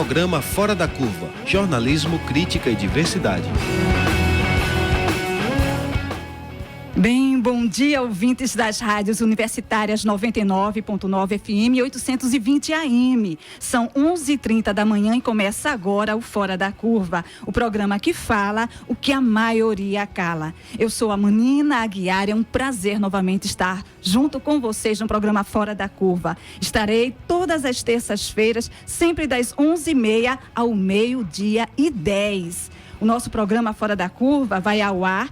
Programa Fora da Curva. Jornalismo, crítica e diversidade. Bem, bom dia, ouvintes das rádios universitárias 99.9 FM e 820 AM. São 11h30 da manhã e começa agora o Fora da Curva, o programa que fala o que a maioria cala. Eu sou a Manina Aguiar, é um prazer novamente estar junto com vocês no programa Fora da Curva. Estarei todas as terças-feiras, sempre das 11h30 ao 12h10. O nosso programa Fora da Curva vai ao ar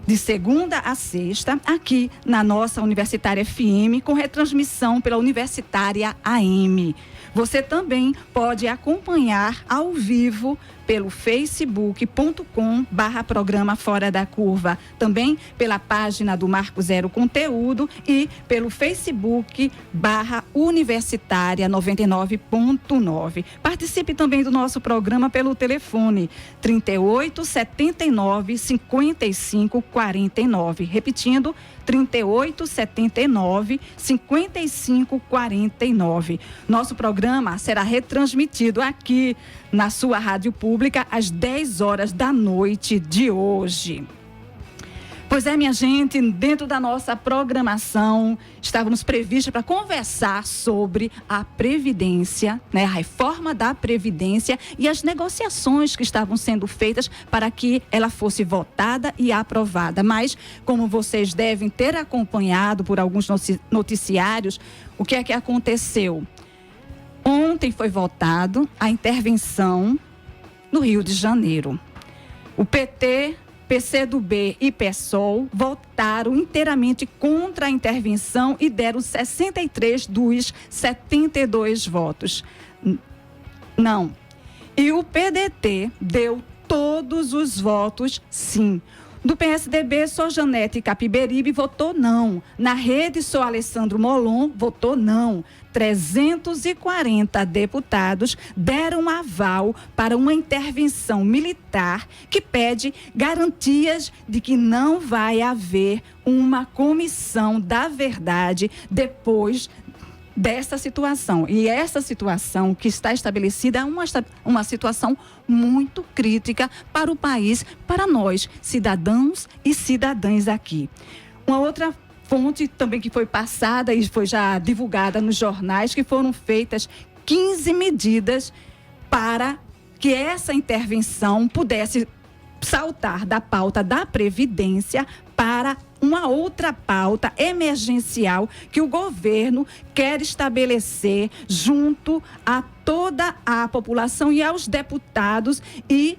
de segunda a sexta, aqui na nossa Universitária FM, com retransmissão pela Universitária AM. Você também pode acompanhar ao vivo pelo facebook.com/programa Fora da Curva, também pela página do Marco Zero Conteúdo e pelo facebook/Universitária 99.9. Participe também do nosso programa pelo telefone 38 79 55 49. Repetindo, 38 79 55 49. Nosso programa será retransmitido aqui na sua rádio pública às 10 horas da noite de hoje. Pois é, minha gente, dentro da nossa programação, estávamos previstos para conversar sobre a Previdência, né, a reforma da Previdência e as negociações que estavam sendo feitas para que ela fosse votada e aprovada. Mas, como vocês devem ter acompanhado por alguns noticiários, o que é que aconteceu? Ontem foi votado a intervenção no Rio de Janeiro. O PT, PCdoB e PSOL votaram inteiramente contra a intervenção e deram 63 dos 72 votos. Não. E o PDT deu todos os votos sim. Do PSDB, só Janete Capiberibe votou não. Na rede, só Alessandro Molon votou não. 340 deputados deram aval para uma intervenção militar que pede garantias de que não vai haver uma comissão da verdade depois dessa situação. E essa situação que está estabelecida é uma situação muito crítica para o país, para nós, cidadãos e cidadãs aqui. Uma outra fonte também que foi passada e foi já divulgada nos jornais, que foram feitas 15 medidas para que essa intervenção pudesse saltar da pauta da Previdência para uma outra pauta emergencial que o governo quer estabelecer junto a toda a população e aos deputados e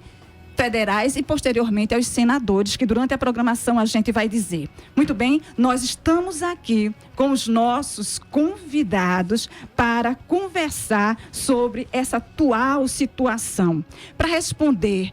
federais e posteriormente aos senadores, que durante a programação a gente vai dizer. Muito bem, nós estamos aqui com os nossos convidados para conversar sobre essa atual situação. Para responder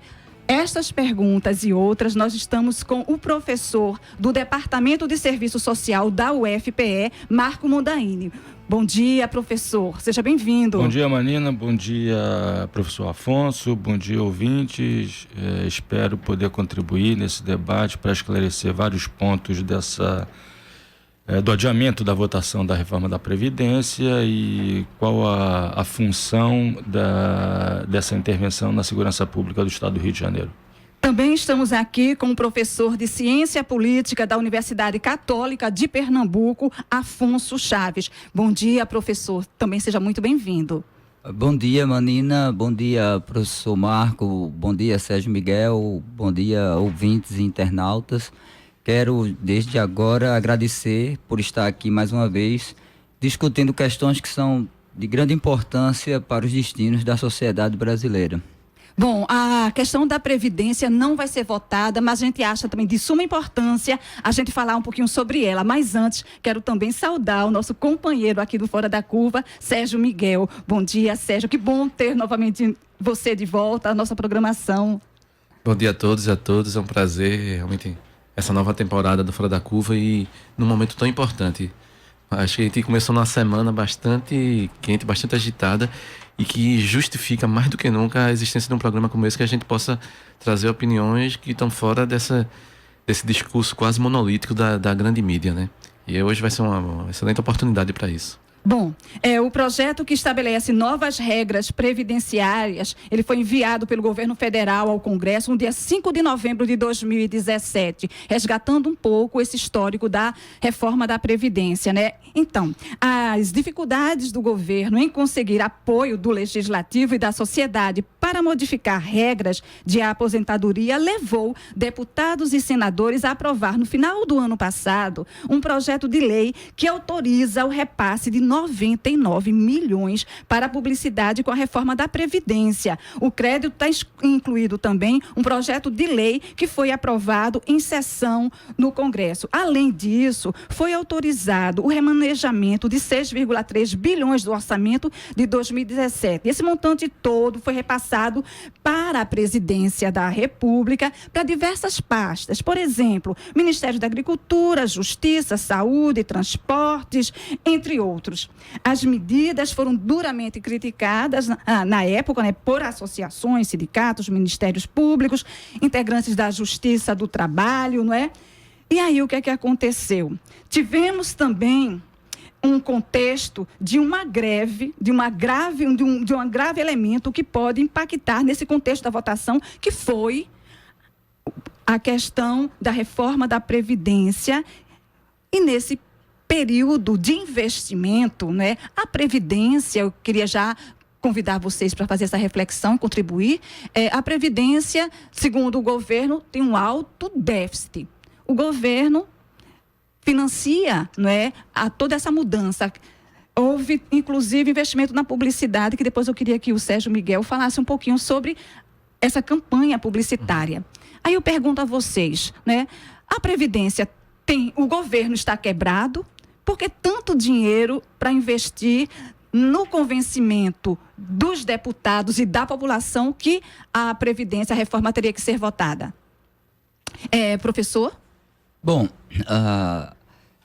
estas perguntas e outras, nós estamos com o professor do Departamento de Serviço Social da UFPE, Marco Mondaini. Bom dia, professor. Seja bem-vindo. Bom dia, Manina. Bom dia, professor Afonso. Bom dia, ouvintes. Espero poder contribuir nesse debate para esclarecer vários pontos do adiamento da votação da reforma da Previdência e qual a função dessa intervenção na segurança pública do Estado do Rio de Janeiro. Também estamos aqui com o professor de Ciência Política da Universidade Católica de Pernambuco, Afonso Chaves. Bom dia, professor. Também seja muito bem-vindo. Bom dia, Manina. Bom dia, professor Marco. Bom dia, Sérgio Miguel. Bom dia, ouvintes e internautas. Quero, desde agora, agradecer por estar aqui mais uma vez, discutindo questões que são de grande importância para os destinos da sociedade brasileira. Bom, a questão da Previdência não vai ser votada, mas a gente acha também de suma importância a gente falar um pouquinho sobre ela. Mas antes, quero também saudar o nosso companheiro aqui do Fora da Curva, Sérgio Miguel. Bom dia, Sérgio. Que bom ter novamente você de volta à nossa programação. Bom dia a todos e a todas. É um prazer, realmente, essa nova temporada do Fora da Curva e num momento tão importante. Acho que a gente começou numa semana bastante quente, bastante agitada e que justifica mais do que nunca a existência de um programa como esse, que a gente possa trazer opiniões que estão fora desse discurso quase monolítico da grande mídia, né? E hoje vai ser uma excelente oportunidade para isso. Bom, o projeto que estabelece novas regras previdenciárias, ele foi enviado pelo governo federal ao Congresso no dia 5 de novembro de 2017, resgatando um pouco esse histórico da reforma da Previdência, né? Então, as dificuldades do governo em conseguir apoio do Legislativo e da sociedade para modificar regras de aposentadoria levou deputados e senadores a aprovar no final do ano passado um projeto de lei que autoriza o repasse de 99 milhões para a publicidade com a reforma da Previdência. O crédito está incluído também um projeto de lei que foi aprovado em sessão no Congresso. Além disso, foi autorizado o remanejamento de 6,3 bilhões do orçamento de 2017. Esse montante todo foi repassado para a Presidência da República, para diversas pastas. Por exemplo, Ministério da Agricultura, Justiça, Saúde, Transportes, entre outros. As medidas foram duramente criticadas na época, né, por associações, sindicatos, ministérios públicos, integrantes da Justiça do Trabalho, não é? E aí o que é que aconteceu? Tivemos também um contexto de uma greve, de um grave elemento que pode impactar nesse contexto da votação, que foi a questão da reforma da Previdência. E nesse período de investimento, né, a Previdência, eu queria já convidar vocês para fazer essa reflexão, contribuir. A Previdência, segundo o governo, tem um alto déficit. O governo financia, não é, toda essa mudança. Houve, inclusive, investimento na publicidade, que depois eu queria que o Sérgio Miguel falasse um pouquinho sobre essa campanha publicitária. Aí eu pergunto a vocês, né, a Previdência o governo está quebrado? Por que tanto dinheiro para investir no convencimento dos deputados e da população que a Previdência, a reforma teria que ser votada? Professor? Bom,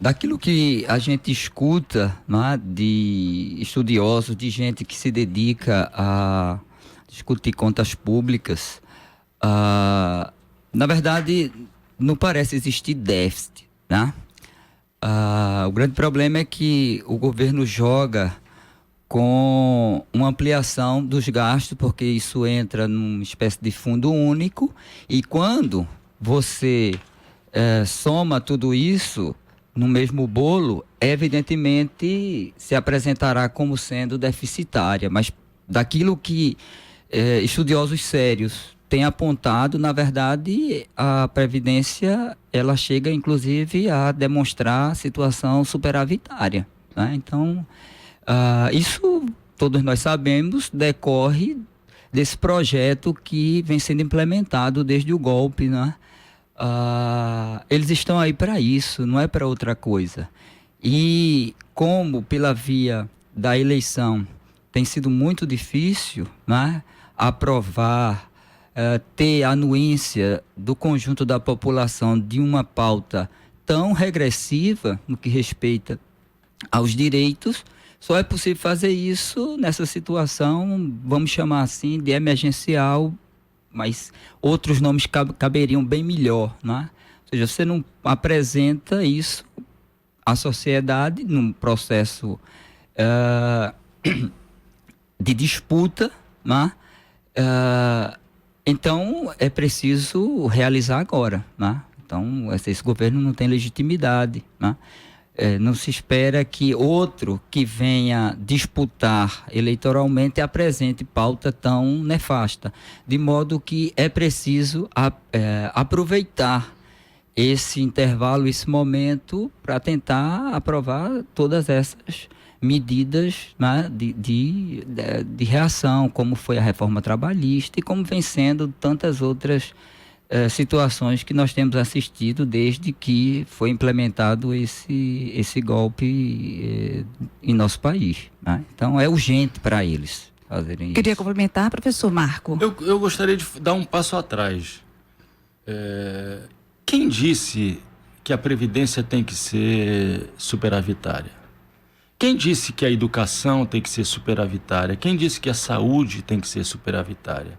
daquilo que a gente escuta, né, de estudiosos, de gente que se dedica a discutir contas públicas, na verdade, não parece existir déficit, né? O grande problema é que o governo joga com uma ampliação dos gastos, porque isso entra numa espécie de fundo único, e quando você soma tudo isso no mesmo bolo, evidentemente se apresentará como sendo deficitária. Mas daquilo que estudiosos sérios têm apontado, na verdade, a Previdência, ela chega inclusive a demonstrar situação superavitária, né? Então, isso todos nós sabemos, decorre desse projeto que vem sendo implementado desde o golpe, né? Eles estão aí para isso, não é para outra coisa. E como pela via da eleição tem sido muito difícil, né, aprovar, ter a anuência do conjunto da população de uma pauta tão regressiva no que respeita aos direitos, só é possível fazer isso nessa situação, vamos chamar assim, de emergencial, mas outros nomes caberiam bem melhor, né? Ou seja, você não apresenta isso à sociedade num processo de disputa, né? Então, é preciso realizar agora, né? Então, esse governo não tem legitimidade, né? Não se espera que outro que venha disputar eleitoralmente apresente pauta tão nefasta, de modo que é preciso aproveitar esse intervalo, esse momento, para tentar aprovar todas essas medidas, né, de reação, como foi a reforma trabalhista e como vem sendo tantas outras situações que nós temos assistido desde que foi implementado esse golpe em nosso país, né? Então é urgente para eles fazerem isso. Queria complementar, professor Marco. Eu gostaria de dar um passo atrás. Quem disse que a Previdência tem que ser superavitária? Quem disse que a educação tem que ser superavitária? Quem disse que a saúde tem que ser superavitária?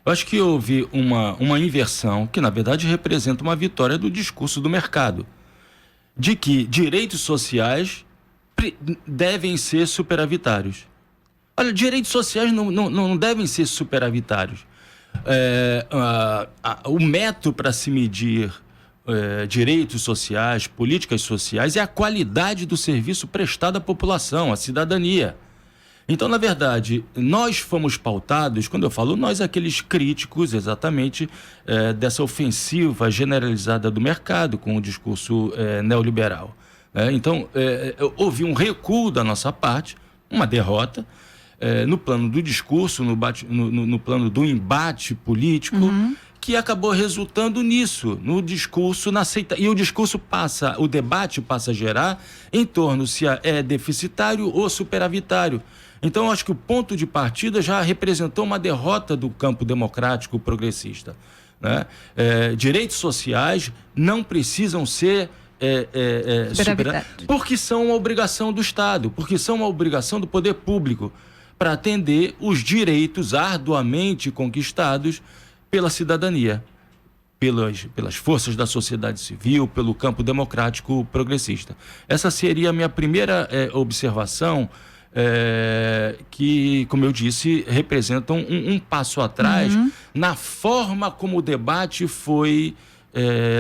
Eu acho que houve uma inversão que, na verdade, representa uma vitória do discurso do mercado, de que direitos sociais devem ser superavitários. Olha, direitos sociais não devem ser superavitários. O método para se medir direitos sociais, políticas sociais, é a qualidade do serviço prestado à população, à cidadania. Então, na verdade, nós fomos pautados, quando eu falo nós, aqueles críticos exatamente dessa ofensiva generalizada do mercado com o discurso neoliberal. Então, houve um recuo da nossa parte, uma derrota, no plano do discurso, no plano do embate político, que acabou resultando nisso, no discurso, e o discurso o debate passa a gerar em torno se é deficitário ou superavitário. Então, eu acho que o ponto de partida já representou uma derrota do campo democrático progressista, né? Direitos sociais não precisam ser porque são uma obrigação do Estado, porque são uma obrigação do poder público para atender os direitos arduamente conquistados pela cidadania, pelas forças da sociedade civil, pelo campo democrático progressista. Essa seria a minha primeira observação, que, como eu disse, representam um passo atrás na forma como o debate foi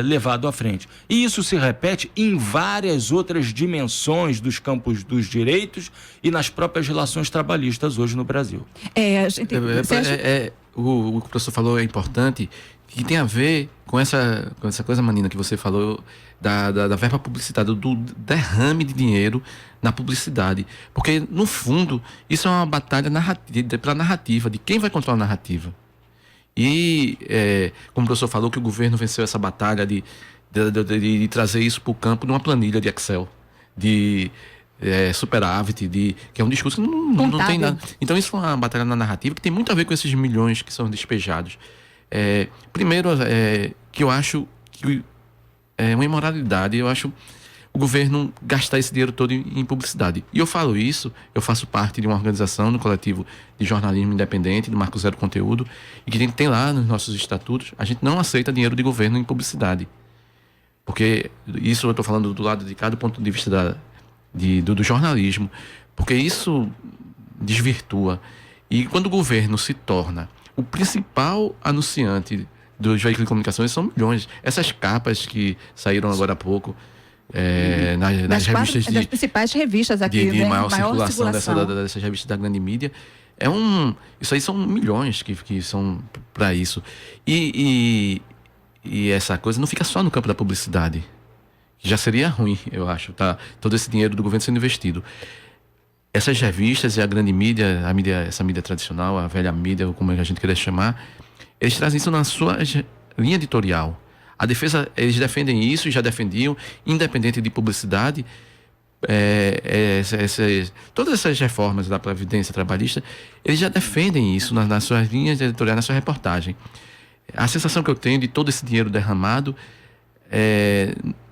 levado à frente. E isso se repete em várias outras dimensões dos campos dos direitos e nas próprias relações trabalhistas hoje no Brasil. O que o professor falou é importante, que tem a ver com essa coisa, Manina, que você falou da verba publicitária, do derrame de dinheiro na publicidade. Porque, no fundo, isso é uma batalha pela narrativa, de quem vai controlar a narrativa. E, como o professor falou, que o governo venceu essa batalha de trazer isso para o campo numa planilha de Excel, de superávit, que é um discurso que não tem nada. Então, isso é uma batalha na narrativa que tem muito a ver com esses milhões que são despejados. Primeiro, que eu acho que é uma imoralidade, eu acho o governo gastar esse dinheiro todo em publicidade. E eu falo isso, eu faço parte de uma organização, no coletivo de jornalismo independente, do Marco Zero Conteúdo, e que tem lá nos nossos estatutos, a gente não aceita dinheiro de governo em publicidade. Porque isso eu estou falando do lado de cada ponto de vista do jornalismo, porque isso desvirtua. E quando o governo se torna o principal anunciante dos veículos de comunicação, são milhões. Essas capas que saíram agora há pouco, nas revistas das principais revistas aqui, de né? maior circulação dessas revistas da grande mídia, isso aí são milhões que são para isso. E essa coisa não fica só no campo da publicidade, que já seria ruim, eu acho, tá? Todo esse dinheiro do governo sendo investido. Essas revistas e a grande mídia, essa mídia tradicional, a velha mídia, como a gente queria chamar, eles trazem isso na sua linha editorial. A defesa, eles defendem isso e já defendiam, independente de publicidade, todas essas reformas da Previdência Trabalhista, eles já defendem isso nas suas linhas editoriais, na sua reportagem. A sensação que eu tenho de todo esse dinheiro derramado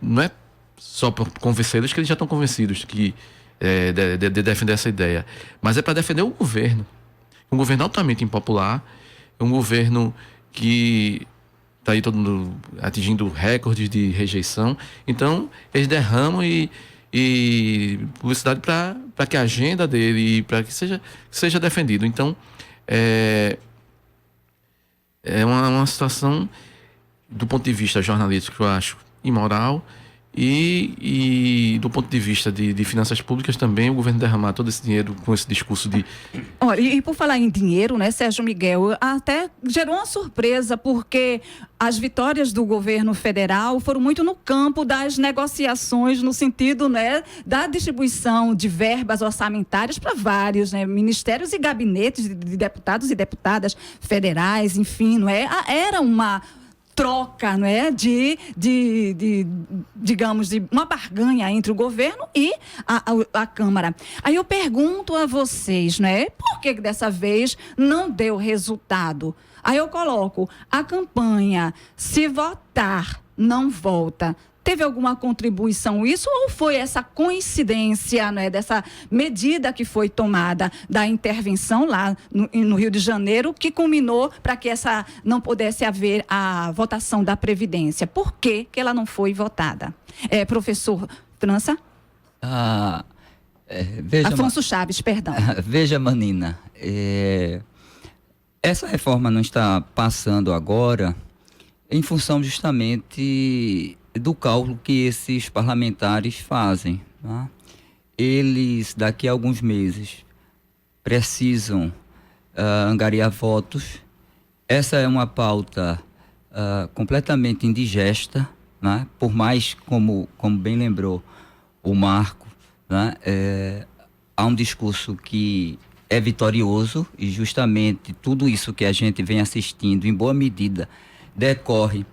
não é só por convencê-los, que eles já estão convencidos de defender essa ideia, mas é para defender o governo. Um governo altamente impopular, um governo que está aí todo mundo atingindo recordes de rejeição. Então, eles derramam e publicidade para que a agenda dele, para que seja defendido. Então, é uma situação, do ponto de vista jornalístico, eu acho imoral, e do ponto de vista de finanças públicas também, o governo derramar todo esse dinheiro com esse discurso de... Olha, e por falar em dinheiro, né, Sérgio Miguel, até gerou uma surpresa, porque as vitórias do governo federal foram muito no campo das negociações, no sentido, né, da distribuição de verbas orçamentárias para vários, né, ministérios e gabinetes de deputados e deputadas federais, enfim, não é? Era uma troca, não é, digamos, de uma barganha entre o governo e a Câmara. Aí eu pergunto a vocês, não é, por que dessa vez não deu resultado? Aí eu coloco, a campanha, se votar, não volta. Teve alguma contribuição isso, ou foi essa coincidência, né, dessa medida que foi tomada da intervenção lá no Rio de Janeiro, que culminou para que não pudesse haver a votação da Previdência? Por que ela não foi votada? Professor França? Afonso Chaves, perdão. Veja, Manina, essa reforma não está passando agora em função justamente do cálculo que esses parlamentares fazem. Tá? Eles, daqui a alguns meses, precisam angariar votos. Essa é uma pauta completamente indigesta, né? Por mais, como bem lembrou o Marco, né? Há um discurso que é vitorioso e justamente tudo isso que a gente vem assistindo, em boa medida, decorre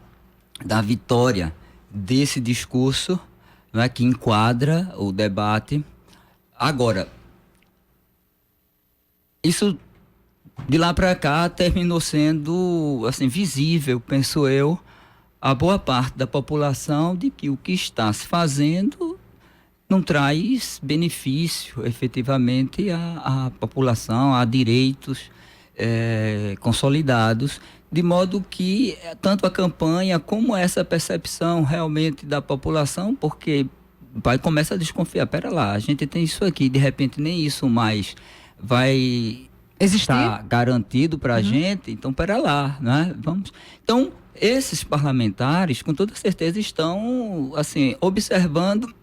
da vitória desse discurso, né? Que enquadra o debate. Agora, isso de lá para cá terminou sendo assim, visível, penso eu, a boa parte da população de que o que está se fazendo não traz benefício efetivamente à população, a direitos consolidados, de modo que tanto a campanha como essa percepção realmente da população, porque começa a desconfiar, pera lá, a gente tem isso aqui, de repente nem isso mais vai estar garantido para a gente, então pera lá, né? Vamos. Então, esses parlamentares, com toda certeza, estão assim, observando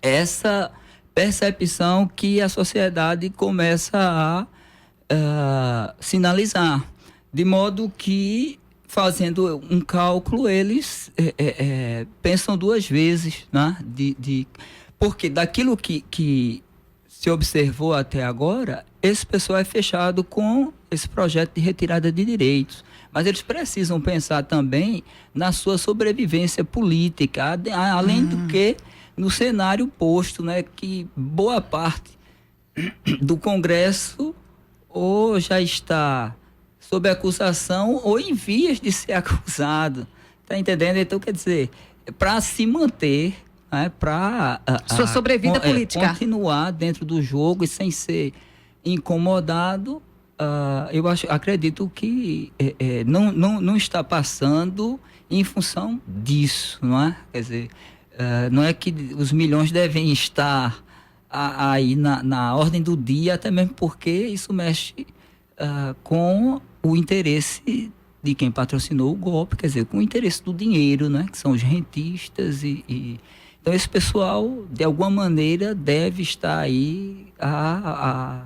essa percepção que a sociedade começa a sinalizar, de modo que, fazendo um cálculo, eles pensam duas vezes, né? Porque daquilo que se observou até agora, esse pessoal é fechado com esse projeto de retirada de direitos. Mas eles precisam pensar também na sua sobrevivência política, além do que no cenário posto, né, que boa parte do Congresso ou já está sob acusação ou em vias de ser acusado. Está entendendo? Então, quer dizer, para se manter, né, para sua sobrevida política, continuar dentro do jogo e sem ser incomodado, eu acredito que não está passando em função disso, não é? Quer dizer, não é que os milhões devem estar aí na ordem do dia, até mesmo porque isso mexe com o interesse de quem patrocinou o golpe, quer dizer, com o interesse do dinheiro, né? Que são os rentistas então esse pessoal, de alguma maneira, deve estar aí a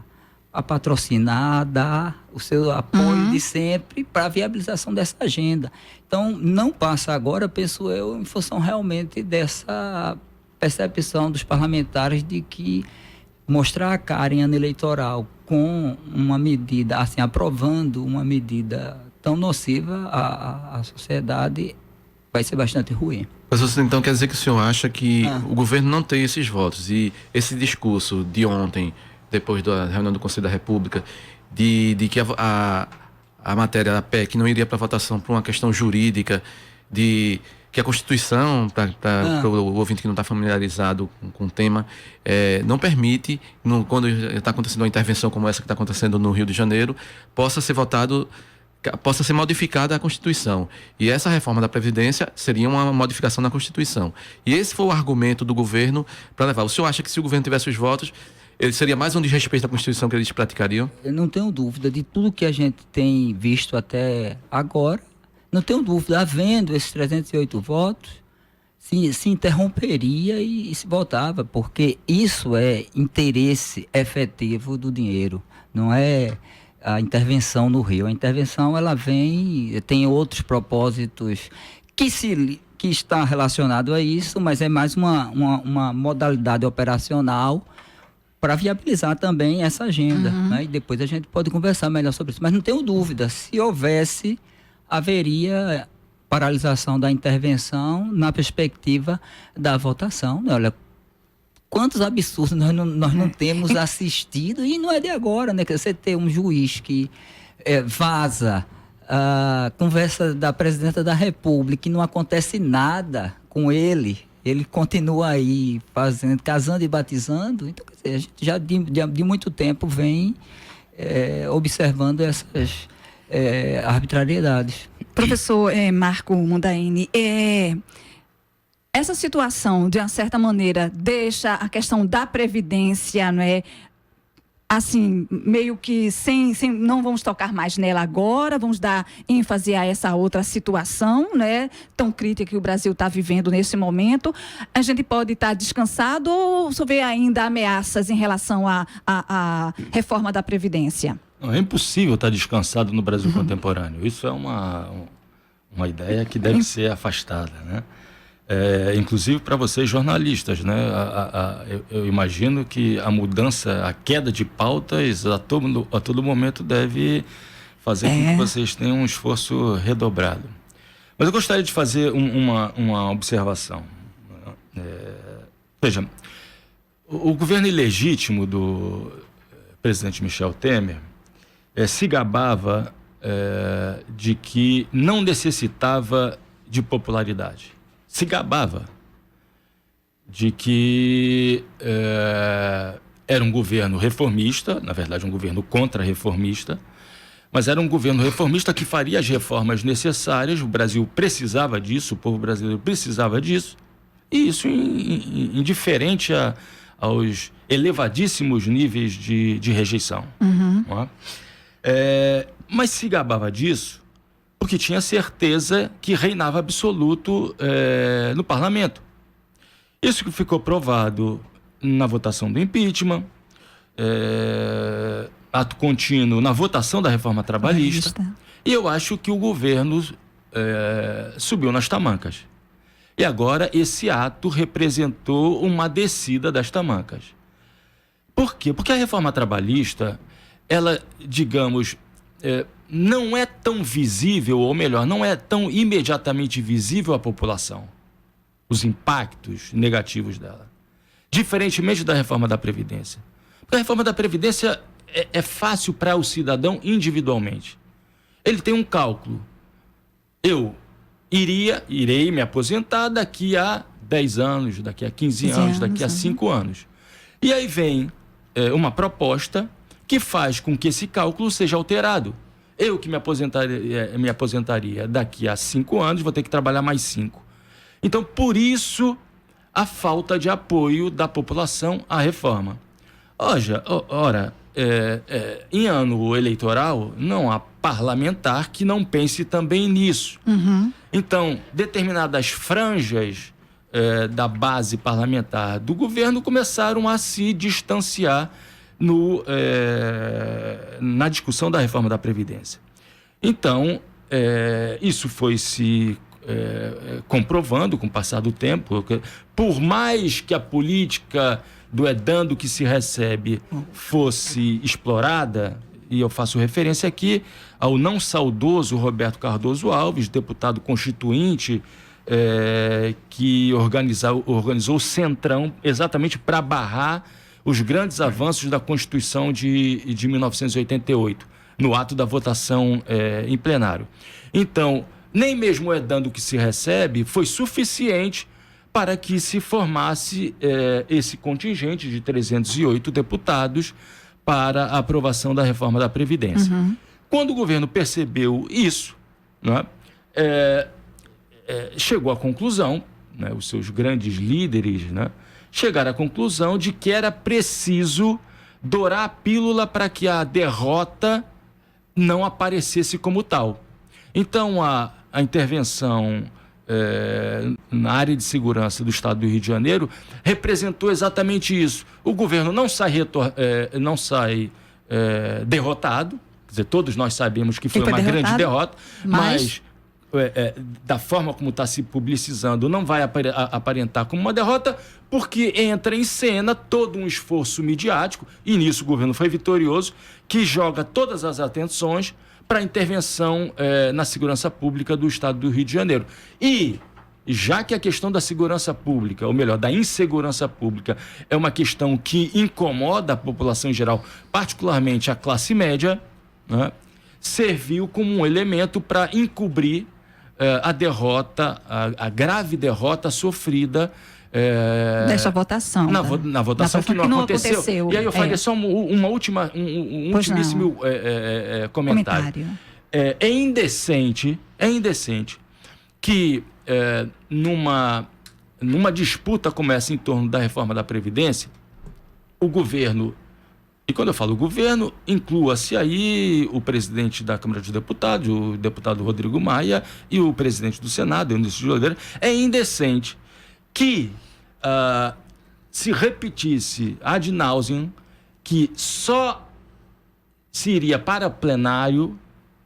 patrocinar, a dar o seu apoio de sempre para a viabilização dessa agenda. Então, não passa agora, penso eu, em função realmente dessa percepção dos parlamentares de que mostrar a cara em ano eleitoral com uma medida, assim, aprovando uma medida tão nociva à sociedade, vai ser bastante ruim. Mas você então quer dizer que o senhor acha que o governo não tem esses votos e esse discurso de ontem, depois da reunião do Conselho da República, de que a matéria da PEC não iria para votação por uma questão jurídica, de que a Constituição, para o ouvinte que não está familiarizado com o tema, não permite, quando está acontecendo uma intervenção como essa que está acontecendo no Rio de Janeiro, possa ser modificada a Constituição. E essa reforma da Previdência seria uma modificação na Constituição. E esse foi o argumento do governo para levar. O senhor acha que se o governo tivesse os votos, ele seria mais um desrespeito à Constituição que eles praticariam? Eu não tenho dúvida de tudo que a gente tem visto até agora. Não tenho dúvida, havendo esses 308 votos, se interromperia e se votava, porque isso é interesse efetivo do dinheiro, não é a intervenção no Rio. A intervenção, ela tem outros propósitos que está relacionado a isso, mas é mais uma modalidade operacional para viabilizar também essa agenda, né? E depois a gente pode conversar melhor sobre isso. Mas não tenho dúvida, se houvesse, haveria paralisação da intervenção na perspectiva da votação. Olha, quantos absurdos nós não temos assistido, e não é de agora, né? Que você ter um juiz que vaza a conversa da presidenta da República e não acontece nada com ele continua aí casando e batizando. Então, quer dizer, a gente já de muito tempo vem observando essas arbitrariedades. Professor Marco Mundaini, Essa situação, de uma certa maneira, deixa a questão da Previdência, não é? Assim, meio que não vamos tocar mais nela agora, vamos dar ênfase a essa outra situação, né, tão crítica que o Brasil está vivendo nesse momento. A gente pode estar descansado ou só vê ainda ameaças em relação à reforma da Previdência? Não, é impossível estar descansado no Brasil contemporâneo. Isso é uma ideia que deve ser afastada, né? Inclusive para vocês jornalistas, né? Eu imagino que a mudança, a queda de pautas a todo momento deve fazer com que vocês tenham um esforço redobrado. Mas eu gostaria de fazer uma observação. Veja, o governo ilegítimo do presidente Michel Temer se gabava de que não necessitava de popularidade. Se gabava de que era um governo reformista, na verdade um governo contra-reformista, mas era um governo reformista que faria as reformas necessárias. O Brasil precisava disso, o povo brasileiro precisava disso, e isso indiferente aos elevadíssimos níveis de rejeição. Não é? Mas se gabava disso porque tinha certeza que reinava absoluto no parlamento. Isso que ficou provado na votação do impeachment, ato contínuo na votação da reforma trabalhista. E eu acho que o governo subiu nas tamancas. E agora esse ato representou uma descida das tamancas. Por quê? Porque a reforma trabalhista, ela, digamos, não é tão visível, ou melhor, não é tão imediatamente visível à população, os impactos negativos dela. Diferentemente da reforma da Previdência. Porque a reforma da Previdência é fácil para o cidadão individualmente. Ele tem um cálculo. Eu irei me aposentar daqui a 10 anos, daqui a 15 anos, daqui a 5 anos. E aí vem uma proposta que faz com que esse cálculo seja alterado. Eu que me aposentaria daqui a 5 anos, vou ter que trabalhar mais 5. Então, por isso, a falta de apoio da população à reforma. Ora, em ano eleitoral, não há parlamentar que não pense também nisso. Então, determinadas franjas da base parlamentar do governo começaram a se distanciar na discussão da reforma da Previdência. Então, isso foi se comprovando com o passar do tempo. Por mais que a política do dando que se recebe fosse explorada, e eu faço referência aqui ao não saudoso Roberto Cardoso Alves, deputado constituinte, que organizou o Centrão exatamente para barrar os grandes avanços da Constituição de 1988, no ato da votação em plenário. Então, nem mesmo o edando que se recebe foi suficiente para que se formasse esse contingente de 308 deputados para a aprovação da reforma da Previdência. Quando o governo percebeu isso, né, chegou à conclusão, né, os seus grandes líderes, né, chegaram à conclusão de que era preciso dourar a pílula para que a derrota não aparecesse como tal. Então, a intervenção na área de segurança do Estado do Rio de Janeiro representou exatamente isso. O governo não sai derrotado, quer dizer, todos nós sabemos que foi uma grande derrota, mas da forma como está se publicizando, não vai aparentar como uma derrota, porque entra em cena todo um esforço midiático, e nisso o governo foi vitorioso, que joga todas as atenções para a intervenção na segurança pública do Estado do Rio de Janeiro. E, já que a questão da segurança pública, ou melhor, da insegurança pública, é uma questão que incomoda a população em geral, particularmente a classe média, né, serviu como um elemento para encobrir a derrota, a grave derrota sofrida desta votação. Na votação que não aconteceu. E aí eu faria só um ultimíssimo comentário. É indecente que numa numa disputa como essa em torno da reforma da Previdência, o governo, e quando eu falo governo, inclua-se aí o presidente da Câmara dos Deputados, o deputado Rodrigo Maia, e o presidente do Senado, Eunício de Oliveira, é indecente que se repetisse ad nauseam que só se iria para plenário,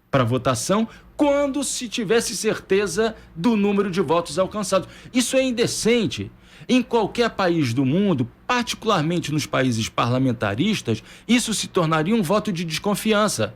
para votação, quando se tivesse certeza do número de votos alcançados. Isso é indecente. Em qualquer país do mundo, particularmente nos países parlamentaristas, isso se tornaria um voto de desconfiança.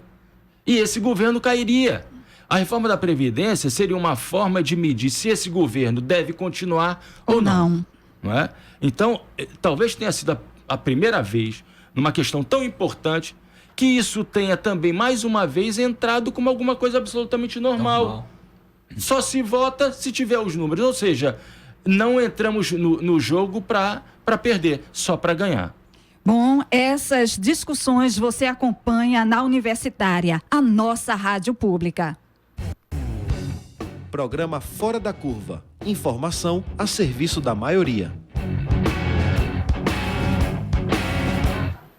E esse governo cairia. A reforma da Previdência seria uma forma de medir se esse governo deve continuar ou não. Não é? Então, talvez tenha sido a primeira vez, numa questão tão importante, que isso tenha também, mais uma vez, entrado como alguma coisa absolutamente normal. Só se vota se tiver os números. Ou seja, não entramos no jogo para perder, só para ganhar. Bom, essas discussões você acompanha na Universitária, a nossa rádio pública. Programa Fora da Curva. Informação a serviço da maioria.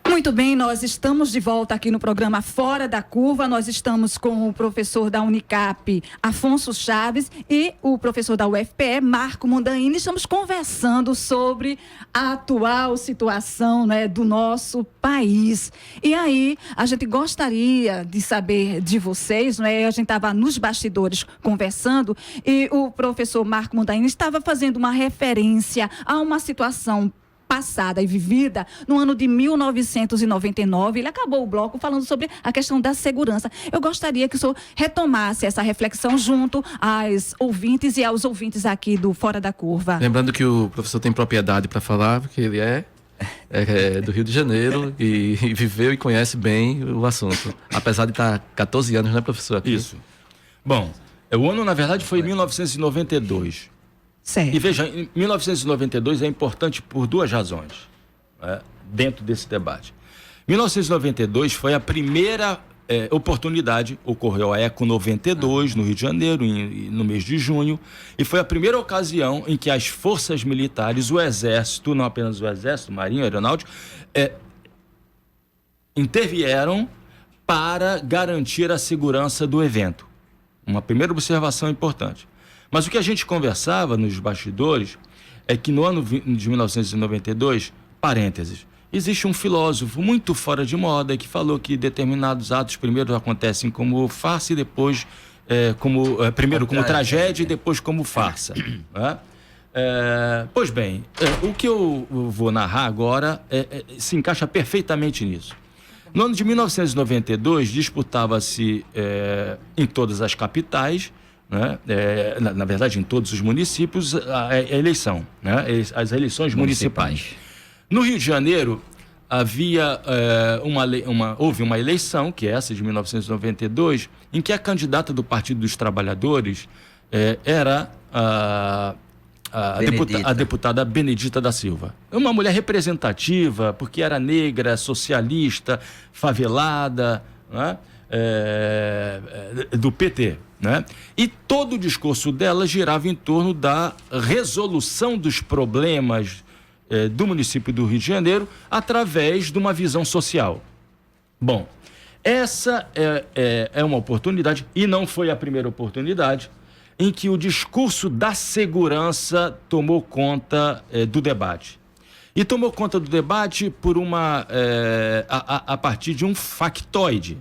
Muito bem, nós estamos de volta aqui no programa Fora da Curva. Nós estamos com o professor da Unicap, Afonso Chaves, e o professor da UFPE, Marco Mondaini. Estamos conversando sobre a atual situação, né, do nosso país. E aí, a gente gostaria de saber de vocês, né? A gente estava nos bastidores conversando e o professor Marco Mondaini estava fazendo uma referência a uma situação passada e vivida no ano de 1999. Ele acabou o bloco falando sobre a questão da segurança. Eu gostaria que o senhor retomasse essa reflexão junto às ouvintes e aos ouvintes aqui do Fora da Curva. Lembrando que o professor tem propriedade para falar, porque ele é do Rio de Janeiro e viveu e conhece bem o assunto. Apesar de estar 14 anos, né, professor? Aqui. Isso. Bom, o ano, na verdade, foi 1992. Certo. E veja, em 1992 é importante por duas razões, né, dentro desse debate. 1992 foi a primeira oportunidade, ocorreu a Eco 92 no Rio de Janeiro, no mês de junho, e foi a primeira ocasião em que as forças militares, o Exército, não apenas o Exército, Marinha, Aeronáutica, intervieram para garantir a segurança do evento. Uma primeira observação importante. Mas o que a gente conversava nos bastidores é que no ano de 1992, parênteses, existe um filósofo muito fora de moda que falou que determinados atos primeiro acontecem como farsa e depois primeiro como tragédia e depois como farsa. Né? Pois bem, o que eu vou narrar agora se encaixa perfeitamente nisso. No ano de 1992, disputava-se em todas as capitais, né? Na verdade, em todos os municípios, a eleição, né? As eleições municipais. No Rio de Janeiro, houve uma eleição, que é essa de 1992, em que a candidata do Partido dos Trabalhadores era a deputada Benedita da Silva. Uma mulher representativa, porque era negra, socialista, favelada, né? Do PT. Né? E todo o discurso dela girava em torno da resolução dos problemas do município do Rio de Janeiro através de uma visão social. Bom, essa é uma oportunidade, e não foi a primeira oportunidade, em que o discurso da segurança tomou conta do debate. E tomou conta do debate por a partir de um factoide,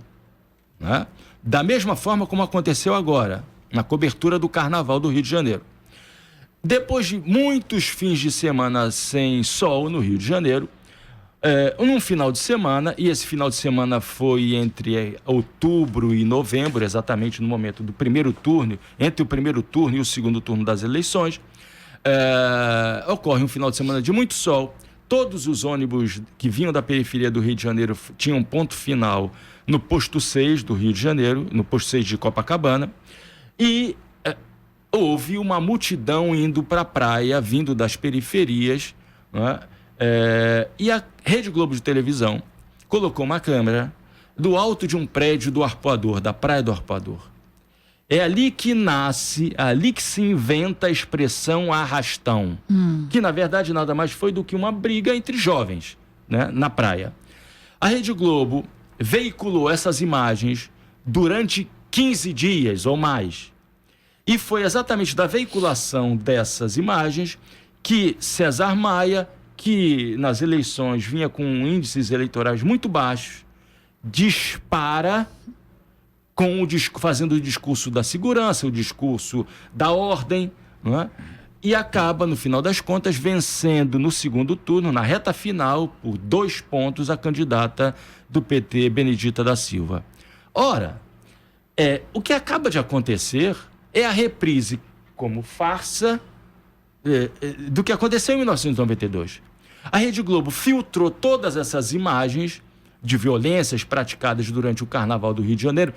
né? Da mesma forma como aconteceu agora, na cobertura do Carnaval do Rio de Janeiro. Depois de muitos fins de semana sem sol no Rio de Janeiro, num final de semana, e esse final de semana foi entre outubro e novembro, exatamente no momento do primeiro turno, entre o primeiro turno e o segundo turno das eleições, ocorre um final de semana de muito sol. Todos os ônibus que vinham da periferia do Rio de Janeiro tinham ponto final no posto 6 do Rio de Janeiro, no posto 6 de Copacabana, e houve uma multidão indo para a praia, vindo das periferias, né? E a Rede Globo de televisão colocou uma câmera do alto de um prédio do Arpoador, da Praia do Arpoador. É ali que nasce, ali que se inventa a expressão arrastão, que na verdade nada mais foi do que uma briga entre jovens, né, na praia. A Rede Globo veiculou essas imagens durante 15 dias ou mais. E foi exatamente da veiculação dessas imagens que César Maia, que nas eleições vinha com índices eleitorais muito baixos, dispara fazendo o discurso da segurança, o discurso da ordem, não é? E acaba, no final das contas, vencendo no segundo turno, na reta final, por 2 pontos, a candidata do PT, Benedita da Silva. Ora, o que acaba de acontecer é a reprise como farsa do que aconteceu em 1992. A Rede Globo filtrou todas essas imagens de violências praticadas durante o Carnaval do Rio de Janeiro.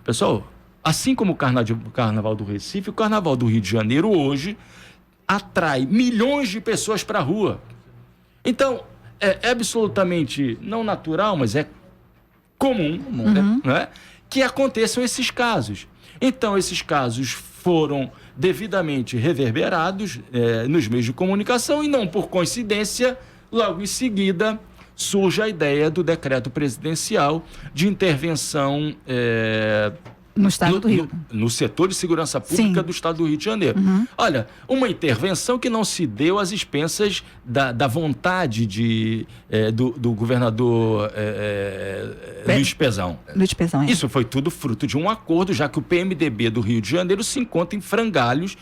Pessoal, assim como o Carnaval do Recife, o Carnaval do Rio de Janeiro hoje atrai milhões de pessoas para a rua. Então, é absolutamente não natural, mas é comum, né, que aconteçam esses casos. Então, esses casos foram devidamente reverberados nos meios de comunicação e não por coincidência, logo em seguida, surge a ideia do decreto presidencial de intervenção no Estado do Rio. No setor de segurança pública do Estado do Rio de Janeiro. Olha, uma intervenção que não se deu às expensas da vontade do governador Luiz Pezão. Luiz Pezão, Isso foi tudo fruto de um acordo, já que o PMDB do Rio de Janeiro se encontra em frangalhos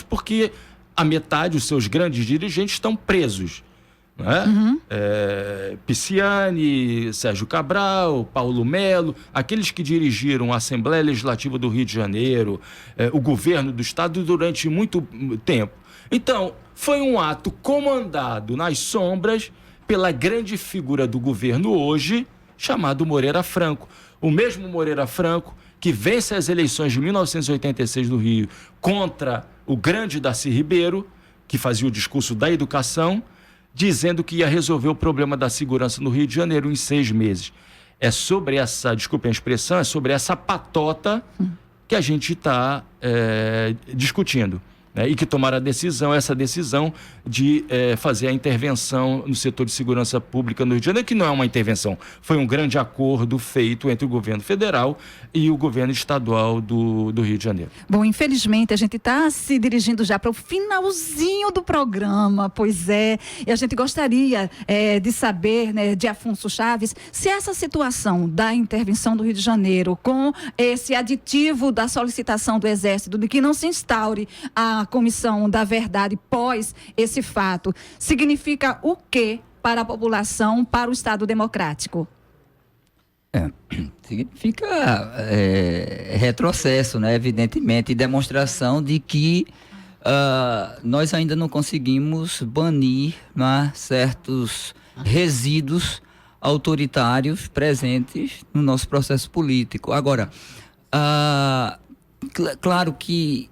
porque a metade dos seus grandes dirigentes estão presos. Né? Pisciani, Sérgio Cabral, Paulo Melo, aqueles que dirigiram a Assembleia Legislativa do Rio de Janeiro, o governo do Estado durante muito tempo. Então, foi um ato comandado nas sombras pela grande figura do governo hoje, chamado Moreira Franco. O mesmo Moreira Franco que vence as eleições de 1986 no Rio contra o grande Darcy Ribeiro, que fazia o discurso da educação, dizendo que ia resolver o problema da segurança no Rio de Janeiro em 6 meses. É sobre essa, desculpem a expressão, é sobre essa patota que a gente está discutindo. E que tomaram essa decisão de fazer a intervenção no setor de segurança pública no Rio de Janeiro, que não é uma intervenção, foi um grande acordo feito entre o governo federal e o governo estadual do Rio de Janeiro. Bom, infelizmente a gente está se dirigindo já para o finalzinho do programa, pois é, e a gente gostaria de saber, né, de Afonso Chaves, se essa situação da intervenção do Rio de Janeiro, com esse aditivo da solicitação do Exército, de que não se instaure a Comissão da Verdade pós esse fato, significa o quê para a população, para o Estado democrático? Significa retrocesso, né? Evidentemente, e demonstração de que nós ainda não conseguimos banir, né, certos resíduos autoritários presentes no nosso processo político. Agora, claro que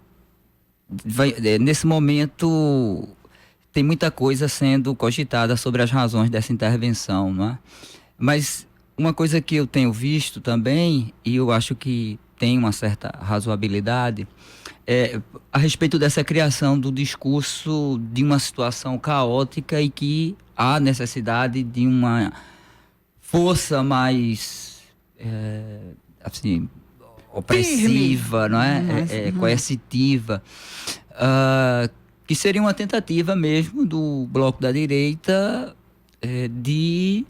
nesse momento tem muita coisa sendo cogitada sobre as razões dessa intervenção, não é? Mas uma coisa que eu tenho visto também, e eu acho que tem uma certa razoabilidade, é a respeito dessa criação do discurso de uma situação caótica e que há necessidade de uma força mais assim, opressiva, não é? Coercitiva, que seria uma tentativa mesmo do bloco da direita de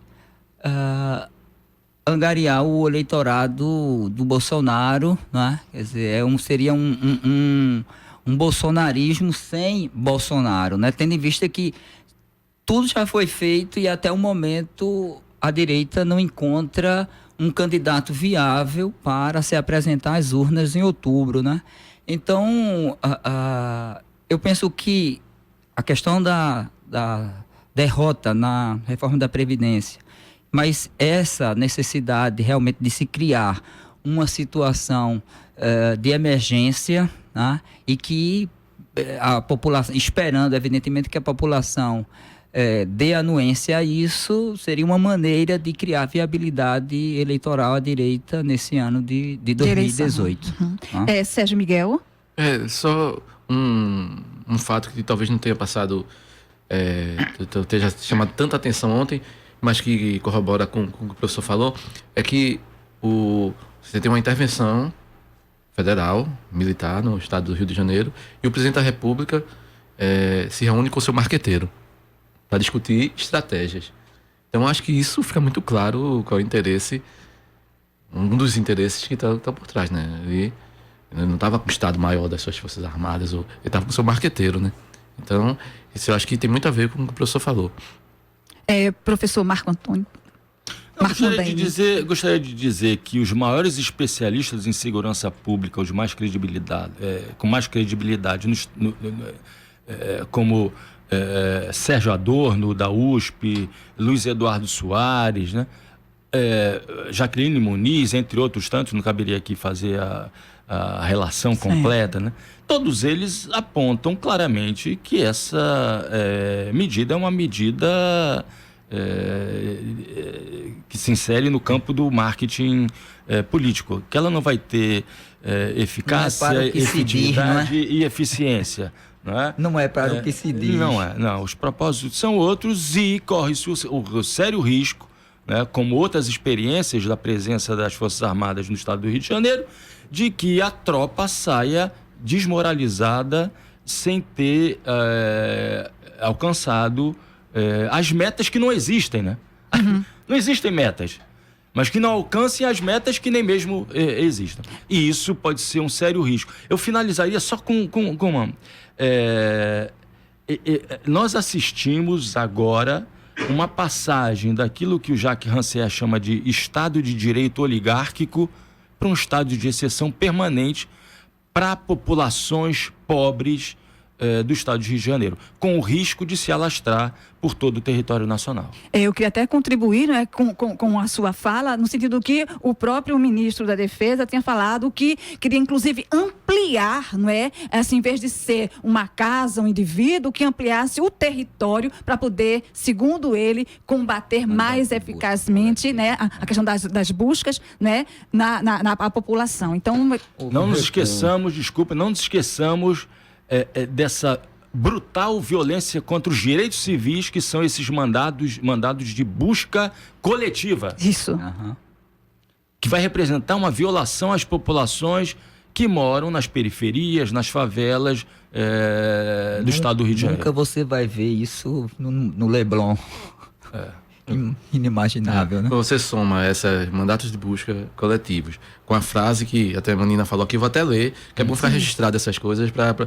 angariar o eleitorado do Bolsonaro, não é? Quer dizer, seria um bolsonarismo sem Bolsonaro, né? Tendo em vista que tudo já foi feito e até o momento a direita não encontra um candidato viável para se apresentar às urnas em outubro, né? Então, eu penso que a questão da derrota na reforma da Previdência, mas essa necessidade realmente de se criar uma situação de emergência, né? E que a população, esperando evidentemente que a população dê anuência a isso, seria uma maneira de criar viabilidade eleitoral à direita nesse ano de 2018. Sérgio Miguel? Só um fato que talvez não tenha passado, tenha chamado tanta atenção ontem, mas que corrobora com o que o professor falou, é que você tem uma intervenção federal, militar, no estado do Rio de Janeiro, e o presidente da República se reúne com o seu marqueteiro para discutir estratégias. Então, acho que isso fica muito claro qual é o interesse, um dos interesses que está por trás, né? Ele não estava com o Estado Maior das suas Forças Armadas, ele estava com o seu marqueteiro, né? Então, isso eu acho que tem muito a ver com o que o professor falou. Professor Marco Antônio. Gostaria de dizer que os maiores especialistas em segurança pública, os mais credibilidade, com mais credibilidade, como Sérgio Adorno, da USP, Luiz Eduardo Soares, né? Jaqueline Muniz, entre outros tantos, não caberia aqui fazer a relação completa, né? Todos eles apontam claramente que essa medida é uma medida que se insere no campo do marketing político, que ela não vai ter eficácia, efetividade e eficiência. Não é para o que se diz. Não, os propósitos são outros e corre-se o sério risco, né, como outras experiências da presença das Forças Armadas no estado do Rio de Janeiro, de que a tropa saia desmoralizada sem ter alcançado as metas que não existem, né? Não existem metas, mas que não alcancem as metas que nem mesmo existam. E isso pode ser um sério risco. Eu finalizaria só com uma... nós assistimos agora uma passagem daquilo que o Jacques Rancière chama de Estado de Direito oligárquico para um estado de exceção permanente para populações pobres do estado de Rio de Janeiro, com o risco de se alastrar por todo o território nacional. Eu queria até contribuir, né, com a sua fala, no sentido que o próprio ministro da Defesa tinha falado que queria, inclusive, ampliar, não é? Assim, em vez de ser uma casa, um indivíduo, que ampliasse o território para poder, segundo ele, combater mais eficazmente, né, a questão das buscas, né, na população. Então, não nos esqueçamos dessa brutal violência contra os direitos civis, que são esses mandados de busca coletiva. Isso. Que vai representar uma violação às populações que moram nas periferias, nas favelas do estado do Rio de Janeiro. Nunca você vai ver isso no Leblon. Inimaginável, né? Você soma esses mandatos de busca coletivos com a frase que até a Manina falou aqui, eu vou até ler, que é bom ficar registrado essas coisas para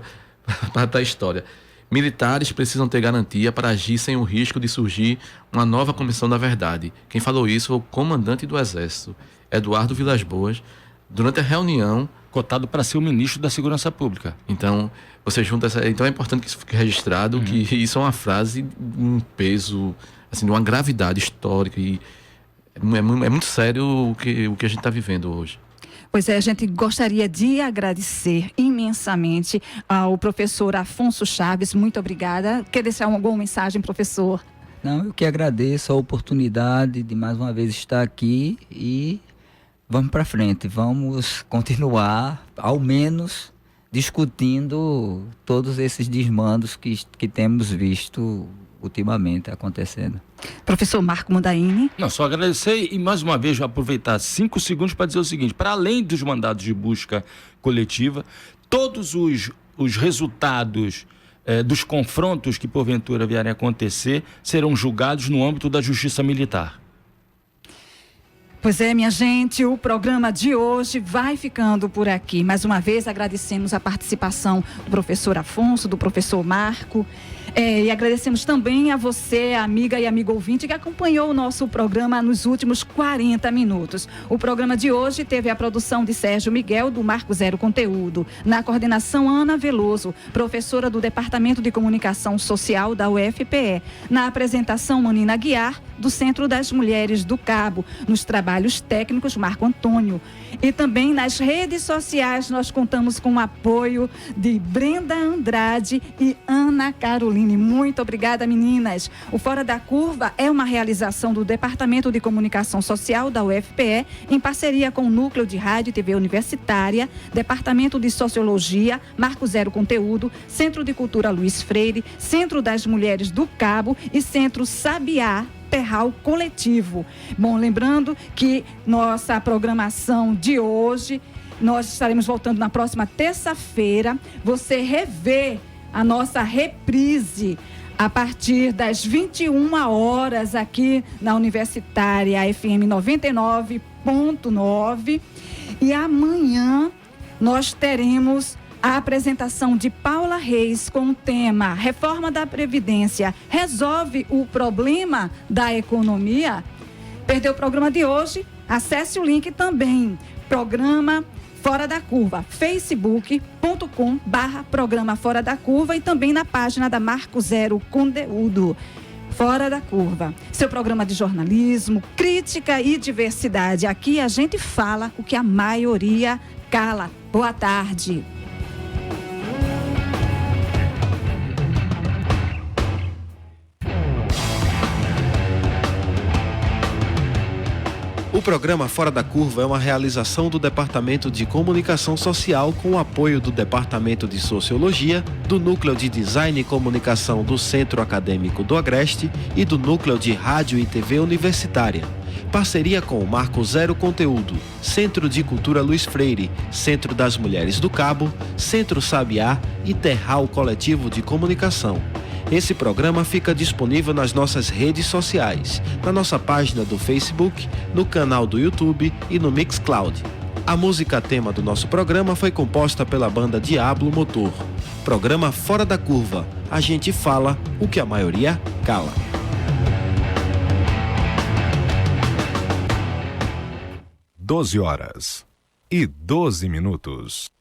a história. Militares precisam ter garantia para agir sem o risco de surgir uma nova comissão da verdade. Quem falou isso foi o comandante do Exército, Eduardo Vilas Boas, durante a reunião... Cotado para ser o ministro da Segurança Pública. Então, você junta então é importante que isso fique registrado, que isso é uma frase de um peso, assim, de uma gravidade histórica, e é muito sério o que a gente está vivendo hoje. Pois a gente gostaria de agradecer imensamente ao professor Afonso Chaves. Muito obrigada. Quer deixar alguma mensagem, professor? Não, eu que agradeço a oportunidade de mais uma vez estar aqui e vamos para frente. Vamos continuar, ao menos, discutindo todos esses desmandos que temos visto ultimamente acontecendo. Professor Marco Mondaini. Não, só agradecer e mais uma vez aproveitar 5 segundos para dizer o seguinte: para além dos mandados de busca coletiva, todos os resultados dos confrontos que porventura vierem a acontecer serão julgados no âmbito da justiça militar. Pois é, minha gente, o programa de hoje vai ficando por aqui. Mais uma vez agradecemos a participação do professor Afonso, do professor Marco. E agradecemos também a você, amiga e amigo ouvinte, que acompanhou o nosso programa nos últimos 40 minutos. O programa de hoje teve a produção de Sérgio Miguel, do Marco Zero Conteúdo. Na coordenação, Ana Veloso, professora do Departamento de Comunicação Social da UFPE. Na apresentação, Manina Guiar, do Centro das Mulheres do Cabo. Nos trabalhos técnicos, Marco Antônio. E também nas redes sociais, nós contamos com o apoio de Brenda Andrade e Ana Carolina Jaqueline. Muito obrigada, meninas. O Fora da Curva é uma realização do Departamento de Comunicação Social da UFPE, em parceria com o Núcleo de Rádio e TV Universitária, Departamento de Sociologia, Marco Zero Conteúdo, Centro de Cultura Luiz Freire, Centro das Mulheres do Cabo e Centro Sabiá Terral Coletivo. Bom, lembrando que nossa programação de hoje, nós estaremos voltando na próxima terça-feira. Você revê a nossa reprise a partir das 21 horas aqui na Universitária FM 99.9. E amanhã nós teremos a apresentação de Paula Reis com o tema Reforma da Previdência resolve o problema da economia? Perdeu o programa de hoje? Acesse o link também, programa Fora da Curva, facebook.com/programa Fora da Curva e também na página da Marco Zero Conteúdo. Fora da Curva, seu programa de jornalismo, crítica e diversidade. Aqui a gente fala o que a maioria cala. Boa tarde. O programa Fora da Curva é uma realização do Departamento de Comunicação Social com o apoio do Departamento de Sociologia, do Núcleo de Design e Comunicação do Centro Acadêmico do Agreste e do Núcleo de Rádio e TV Universitária. Parceria com o Marco Zero Conteúdo, Centro de Cultura Luiz Freire, Centro das Mulheres do Cabo, Centro Sabiá e Terral Coletivo de Comunicação. Esse programa fica disponível nas nossas redes sociais, na nossa página do Facebook, no canal do YouTube e no Mixcloud. A música tema do nosso programa foi composta pela banda Diablo Motor. Programa Fora da Curva. A gente fala o que a maioria cala. Horas e 12 minutos.